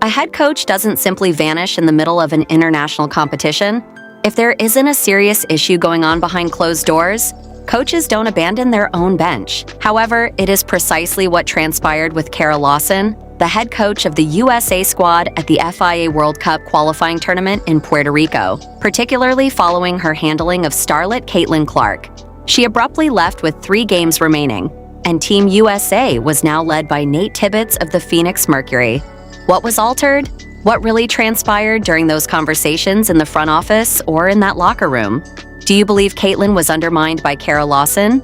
A head coach doesn't simply vanish in the middle of an international competition. If there isn't a serious issue going on behind closed doors, coaches don't abandon their own bench. However, it is precisely what transpired with Kara Lawson, the head coach of the USA squad at the FIA World Cup qualifying tournament in Puerto Rico, particularly following her handling of starlet Caitlin Clark. She abruptly left with 3 games remaining, and Team USA was now led by Nate Tibbetts of the Phoenix Mercury. What was altered? What really transpired during those conversations in the front office or in that locker room? Do you believe Caitlin was undermined by Kara Lawson?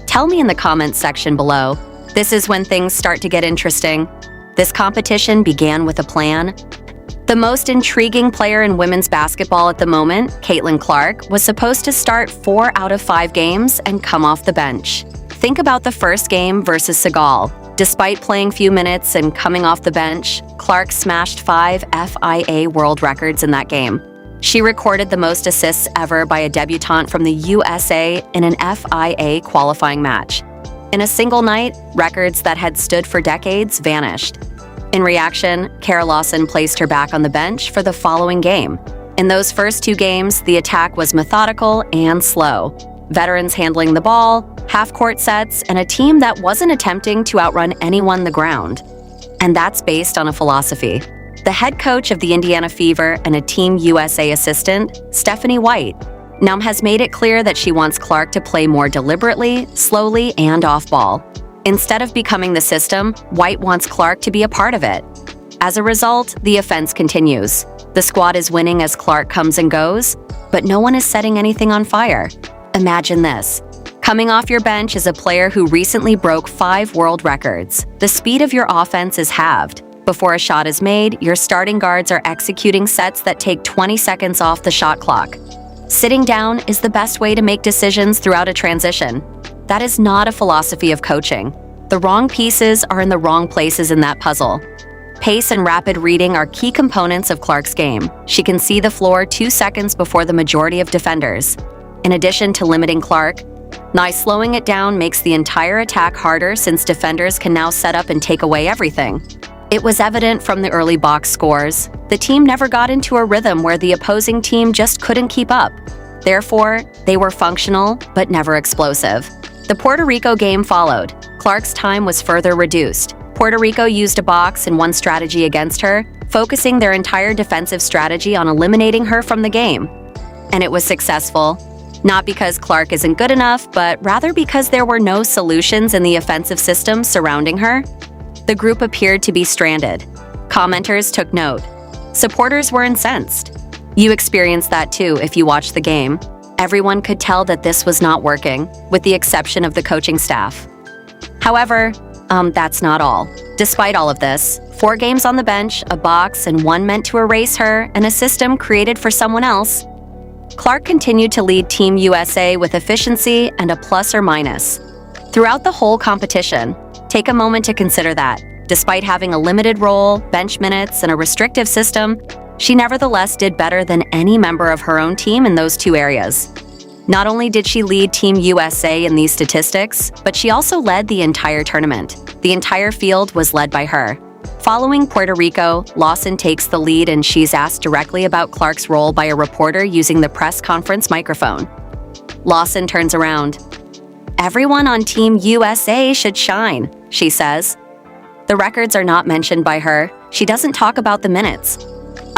Tell me in the comments section below. This is when things start to get interesting. This competition began with a plan. The most intriguing player in women's basketball at the moment, Caitlin Clark, was supposed to start 4 out of 5 games and come off the bench. Think about the first game versus Segal. Despite playing few minutes and coming off the bench, Clark smashed 5 FIA world records in that game. She recorded the most assists ever by a debutante from the USA in an FIA qualifying match. In a single night, records that had stood for decades vanished. In reaction, Kara Lawson placed her back on the bench for the following game. In those first 2 games, the attack was methodical and slow. Veterans handling the ball, half-court sets, and a team that wasn't attempting to outrun anyone the ground. And that's based on a philosophy. The head coach of the Indiana Fever and a Team USA assistant, Stephanie White, now has made it clear that she wants Clark to play more deliberately, slowly, and off-ball. Instead of becoming the system, White wants Clark to be a part of it. As a result, the offense continues. The squad is winning as Clark comes and goes, but no one is setting anything on fire. Imagine this. Coming off your bench is a player who recently broke 5 world records. The speed of your offense is halved. Before a shot is made, your starting guards are executing sets that take 20 seconds off the shot clock. Sitting down is the best way to make decisions throughout a transition. That is not a philosophy of coaching. The wrong pieces are in the wrong places in that puzzle. Pace and rapid reading are key components of Clark's game. She can see the floor 2 seconds before the majority of defenders. In addition to limiting Clark, slowing it down makes the entire attack harder since defenders can now set up and take away everything. It was evident from the early box scores. The team never got into a rhythm where the opposing team just couldn't keep up. Therefore, they were functional, but never explosive. The Puerto Rico game followed. Clark's time was further reduced. Puerto Rico used a box and one strategy against her, focusing their entire defensive strategy on eliminating her from the game. And it was successful. Not because Clark isn't good enough, but rather because there were no solutions in the offensive system surrounding her. The group appeared to be stranded. Commenters took note. Supporters were incensed. You experienced that too if you watched the game. Everyone could tell that this was not working, with the exception of the coaching staff. However, that's not all. Despite all of this, 4 games on the bench, a box, and 1 meant to erase her, and a system created for someone else, Clark continued to lead Team USA with efficiency and a plus or minus. Throughout the whole competition, take a moment to consider that. Despite having a limited role, bench minutes, and a restrictive system, she nevertheless did better than any member of her own team in those 2 areas. Not only did she lead Team USA in these statistics, but she also led the entire tournament. The entire field was led by her. Following Puerto Rico, Lawson takes the lead and she's asked directly about Clark's role by a reporter using the press conference microphone. Lawson turns around. "Everyone on Team USA should shine," she says. The records are not mentioned by her. She doesn't talk about the minutes.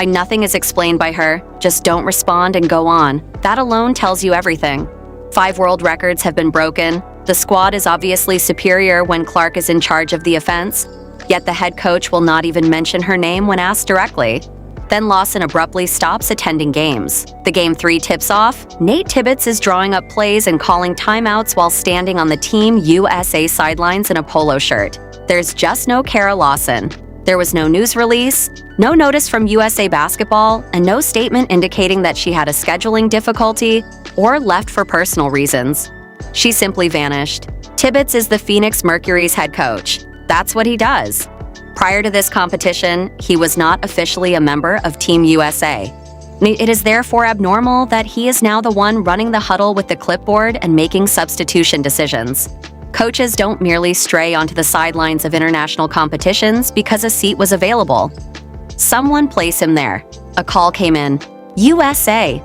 Nothing is explained by her. Just don't respond and go on. That alone tells you everything. 5 world records have been broken. The squad is obviously superior when Clark is in charge of the offense. Yet the head coach will not even mention her name when asked directly. Then Lawson abruptly stops attending games. The Game 3 tips off. Nate Tibbetts is drawing up plays and calling timeouts while standing on the Team USA sidelines in a polo shirt. There's just no Kara Lawson. There was no news release, no notice from USA Basketball, and no statement indicating that she had a scheduling difficulty or left for personal reasons. She simply vanished. Tibbetts is the Phoenix Mercury's head coach. That's what he does. Prior to this competition, he was not officially a member of Team USA. It is therefore abnormal that he is now the one running the huddle with the clipboard and making substitution decisions. Coaches don't merely stray onto the sidelines of international competitions because a seat was available. Someone place him there. A call came in. USA.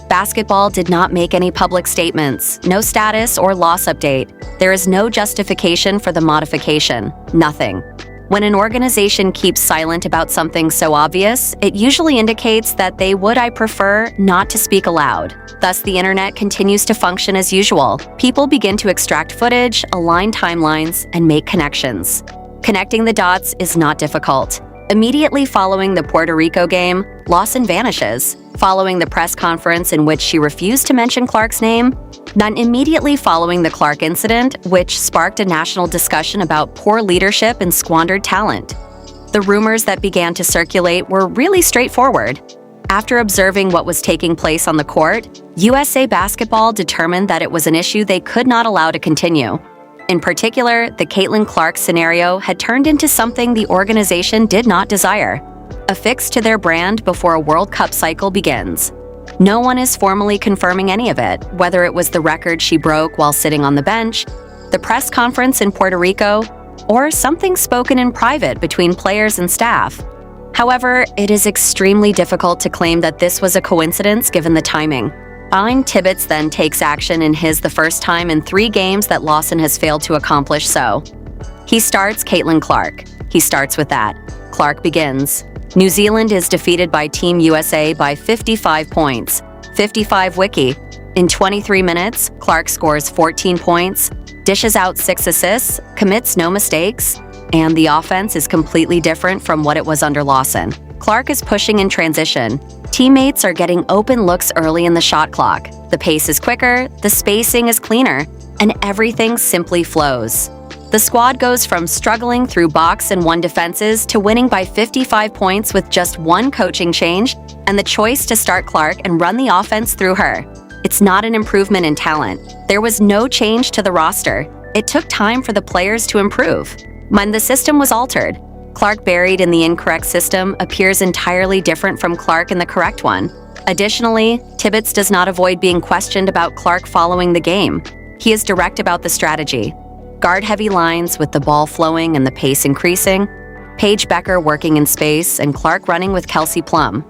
Basketball did not make any public statements, no status or loss update. There is no justification for the modification. Nothing. When an organization keeps silent about something so obvious, it usually indicates that they would, I prefer, not to speak aloud. Thus, the internet continues to function as usual. People begin to extract footage, align timelines, and make connections. Connecting the dots is not difficult. Immediately following the Puerto Rico game, Lawson vanishes. Following the press conference in which she refused to mention Clark's name, then immediately following the Clark incident, which sparked a national discussion about poor leadership and squandered talent. The rumors that began to circulate were really straightforward. After observing what was taking place on the court, USA Basketball determined that it was an issue they could not allow to continue. In particular, the Caitlin Clark scenario had turned into something the organization did not desire, a fix to their brand before a World Cup cycle begins. No one is formally confirming any of it, whether it was the record she broke while sitting on the bench, the press conference in Puerto Rico, or something spoken in private between players and staff. However, it is extremely difficult to claim that this was a coincidence given the timing. Fine Tibbetts then takes action in the first time in 3 games that Lawson has failed to accomplish so. He starts Caitlin Clark. He starts with that. Clark begins. New Zealand is defeated by Team USA by 55 points. 55 wiki. In 23 minutes, Clark scores 14 points, dishes out 6 assists, commits no mistakes, and the offense is completely different from what it was under Lawson. Clark is pushing in transition. Teammates are getting open looks early in the shot clock. The pace is quicker, the spacing is cleaner, and everything simply flows. The squad goes from struggling through box and 1 defenses to winning by 55 points with just 1 coaching change and the choice to start Clark and run the offense through her. It's not an improvement in talent. There was no change to the roster. It took time for the players to improve. When the system was altered, Clark buried in the incorrect system appears entirely different from Clark in the correct one. Additionally, Tibbetts does not avoid being questioned about Clark following the game. He is direct about the strategy. Guard-heavy lines with the ball flowing and the pace increasing, Paige Becker working in space, and Clark running with Kelsey Plum.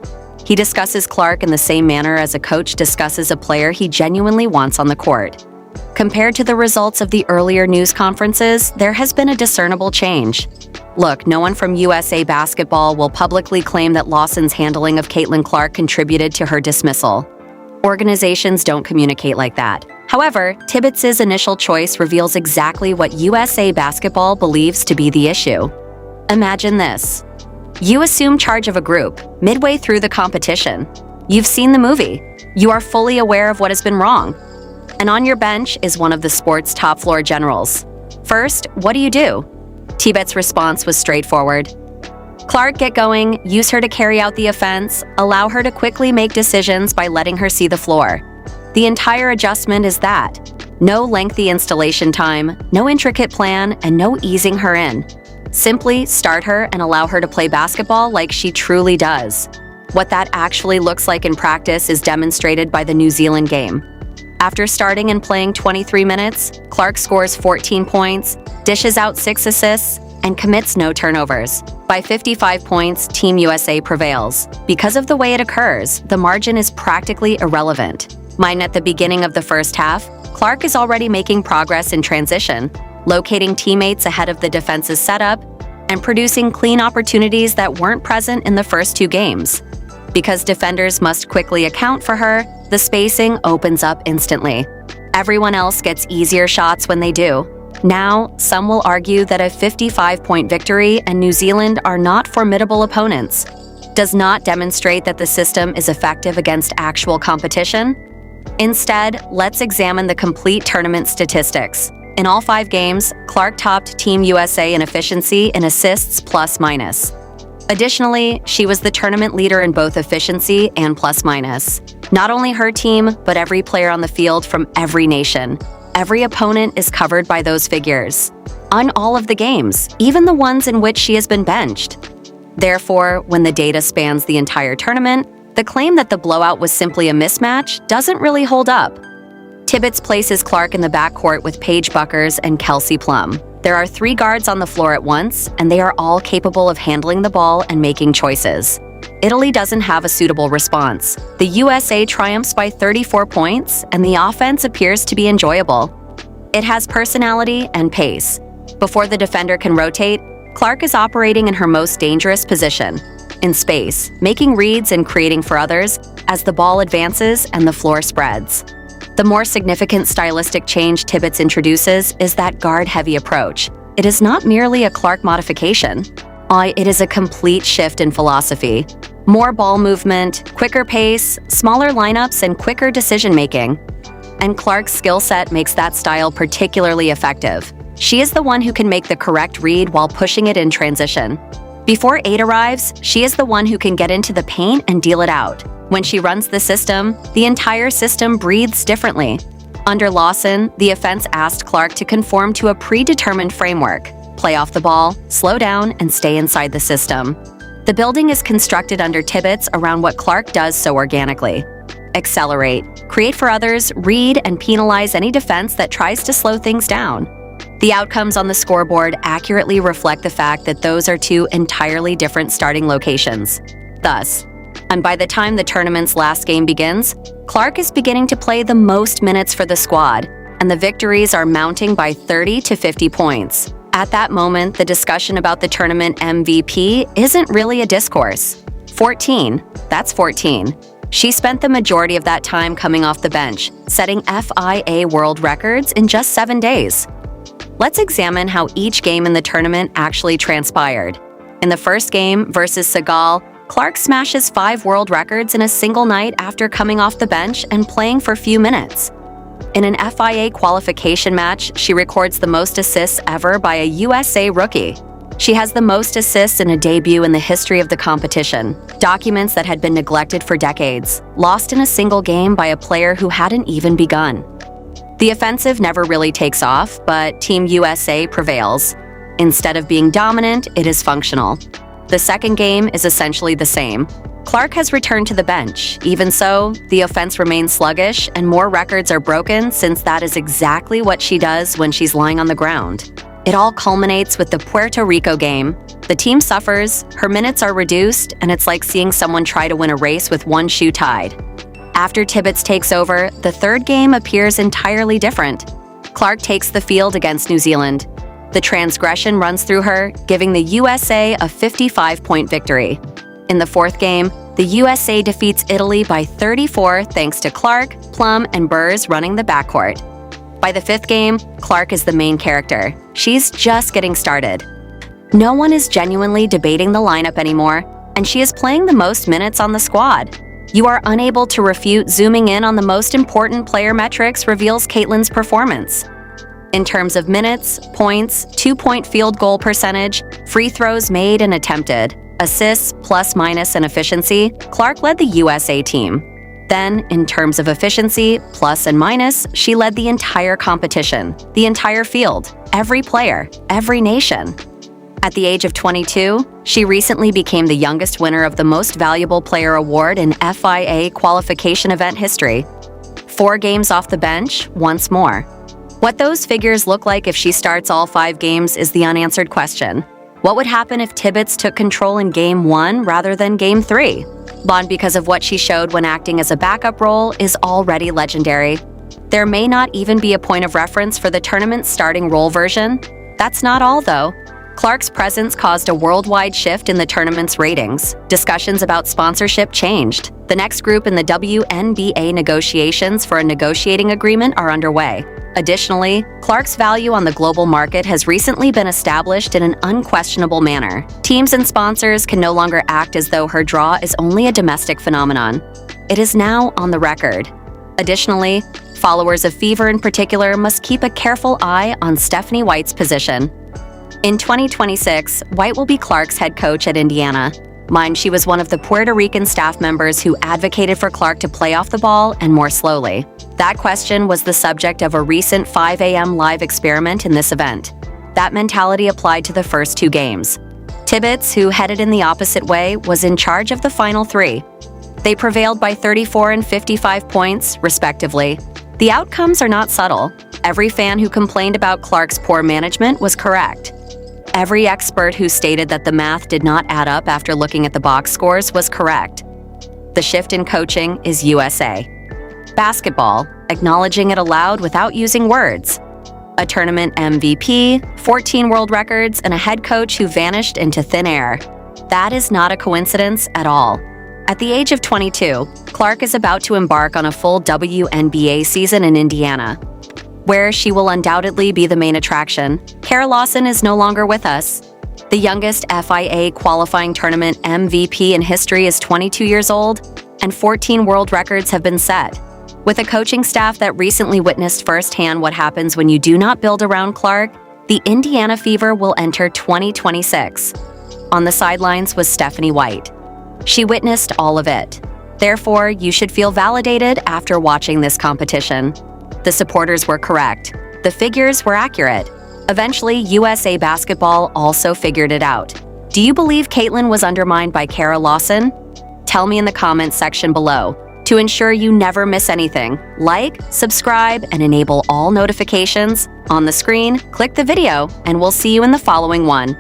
He discusses Clark in the same manner as a coach discusses a player he genuinely wants on the court. Compared to the results of the earlier news conferences, there has been a discernible change. Look, no one from USA Basketball will publicly claim that Lawson's handling of Caitlin Clark contributed to her dismissal. Organizations don't communicate like that. However, Tibbetts' initial choice reveals exactly what USA Basketball believes to be the issue. Imagine this. You assume charge of a group midway through the competition. You've seen the movie. You are fully aware of what has been wrong. And on your bench is one of the sport's top floor generals. First, what do? Tibbetts' response was straightforward. Clark, get going, use her to carry out the offense, allow her to quickly make decisions by letting her see the floor. The entire adjustment is that. No lengthy installation time, no intricate plan, and no easing her in. Simply start her and allow her to play basketball like she truly does. What that actually looks like in practice is demonstrated by the New Zealand game. After starting and playing 23 minutes, Clark scores 14 points, dishes out 6 assists, and commits no turnovers. By 55 points, Team USA prevails. Because of the way it occurs, the margin is practically irrelevant. At the beginning of the first half, Clark is already making progress in transition, locating teammates ahead of the defense's setup, and producing clean opportunities that weren't present in the first 2 games. Because defenders must quickly account for her, the spacing opens up instantly. Everyone else gets easier shots when they do. Now, some will argue that a 55-point victory and New Zealand are not formidable opponents. Does not demonstrate that the system is effective against actual competition. Instead, let's examine the complete tournament statistics. In all 5 games, Clark topped Team USA in efficiency in assists plus-minus. Additionally, she was the tournament leader in both efficiency and plus-minus. Not only her team, but every player on the field from every nation. Every opponent is covered by those figures. On all of the games, even the ones in which she has been benched. Therefore, when the data spans the entire tournament, the claim that the blowout was simply a mismatch doesn't really hold up. Tibbetts places Clark in the backcourt with Paige Buckers and Kelsey Plum. There are 3 guards on the floor at once, and they are all capable of handling the ball and making choices. Italy doesn't have a suitable response. The USA triumphs by 34 points, and the offense appears to be enjoyable. It has personality and pace. Before the defender can rotate, Clark is operating in her most dangerous position, in space, making reads and creating for others as the ball advances and the floor spreads. The more significant stylistic change Tibbetts introduces is that guard-heavy approach. It is not merely a Clark modification. It is a complete shift in philosophy. More ball movement, quicker pace, smaller lineups, and quicker decision-making. And Clark's skill set makes that style particularly effective. She is the one who can make the correct read while pushing it in transition. Before 8 arrives, she is the one who can get into the paint and deal it out. When she runs the system, the entire system breathes differently. Under Lawson, the offense asked Clark to conform to a predetermined framework, play off the ball, slow down, and stay inside the system. The building is constructed under Tibbetts around what Clark does so organically. Accelerate, create for others, read, and penalize any defense that tries to slow things down. The outcomes on the scoreboard accurately reflect the fact that those are 2 entirely different starting locations. Thus, and by the time the tournament's last game begins, Clark is beginning to play the most minutes for the squad, and the victories are mounting by 30 to 50 points. At that moment, the discussion about the tournament MVP isn't really a discourse. 14, that's 14. She spent the majority of that time coming off the bench, setting FIA world records in just 7 days. Let's examine how each game in the tournament actually transpired. In the first game versus Segal, Clark smashes 5 world records in a single night after coming off the bench and playing for few minutes. In an FIA qualification match, she records the most assists ever by a USA rookie. She has the most assists in a debut in the history of the competition, documents that had been neglected for decades, lost in a single game by a player who hadn't even begun. The offensive never really takes off, but Team USA prevails. Instead of being dominant, it is functional. The second game is essentially the same. Clark has returned to the bench. Even so, the offense remains sluggish and more records are broken since that is exactly what she does when she's lying on the ground. It all culminates with the Puerto Rico game. The team suffers, her minutes are reduced, and it's like seeing someone try to win a race with one shoe tied. After Tibbetts takes over, the third game appears entirely different. Clark takes the field against New Zealand. The transgression runs through her, giving the USA a 55-point victory. In the fourth game, the USA defeats Italy by 34 thanks to Clark, Plum, and Burrs running the backcourt. By the fifth game, Clark is the main character. She's just getting started. No one is genuinely debating the lineup anymore, and she is playing the most minutes on the squad. You are unable to refute zooming in on the most important player metrics reveals Caitlin's performance. In terms of minutes, points, 2-point field goal percentage, free throws made and attempted, assists, plus, minus, and efficiency, Clark led the USA team. Then, in terms of efficiency, plus and minus, she led the entire competition, the entire field, every player, every nation. At the age of 22, she recently became the youngest winner of the Most Valuable Player Award in FIA qualification event history. 4 games off the bench, once more. What those figures look like if she starts all 5 games is the unanswered question. What would happen if Tibbetts took control in Game 1 rather than Game 3? Bond, because of what she showed when acting as a backup role, is already legendary. There may not even be a point of reference for the tournament's starting role version. That's not all, though. Clark's presence caused a worldwide shift in the tournament's ratings. Discussions about sponsorship changed. The next group in the WNBA negotiations for a negotiating agreement are underway. Additionally, Clark's value on the global market has recently been established in an unquestionable manner. Teams and sponsors can no longer act as though her draw is only a domestic phenomenon. It is now on the record. Additionally, followers of Fever in particular must keep a careful eye on Stephanie White's position. In 2026, White will be Clark's head coach at Indiana. She was one of the Puerto Rican staff members who advocated for Clark to play off the ball and more slowly. That question was the subject of a recent 5 a.m. live experiment in this event. That mentality applied to the first 2 games. Tibbetts, who headed in the opposite way, was in charge of the final 3. They prevailed by 34 and 55 points, respectively. The outcomes are not subtle. Every fan who complained about Clark's poor management was correct. Every expert who stated that the math did not add up after looking at the box scores was correct. The shift in coaching is USA. Basketball, acknowledging it aloud without using words. A tournament MVP, 14 world records, and a head coach who vanished into thin air. That is not a coincidence at all. At the age of 22, Clark is about to embark on a full WNBA season in Indiana, where she will undoubtedly be the main attraction. Kara Lawson is no longer with us. The youngest FIA qualifying tournament MVP in history is 22 years old, and 14 world records have been set. With a coaching staff that recently witnessed firsthand what happens when you do not build around Clark, the Indiana Fever will enter 2026. On the sidelines was Stephanie White. She witnessed all of it. Therefore, you should feel validated after watching this competition. The supporters were correct. The figures were accurate. Eventually, USA Basketball also figured it out. Do you believe Caitlin was undermined by Kara Lawson? Tell me in the comments section below. To ensure you never miss anything, like, subscribe, and enable all notifications. On the screen, click the video, and we'll see you in the following one.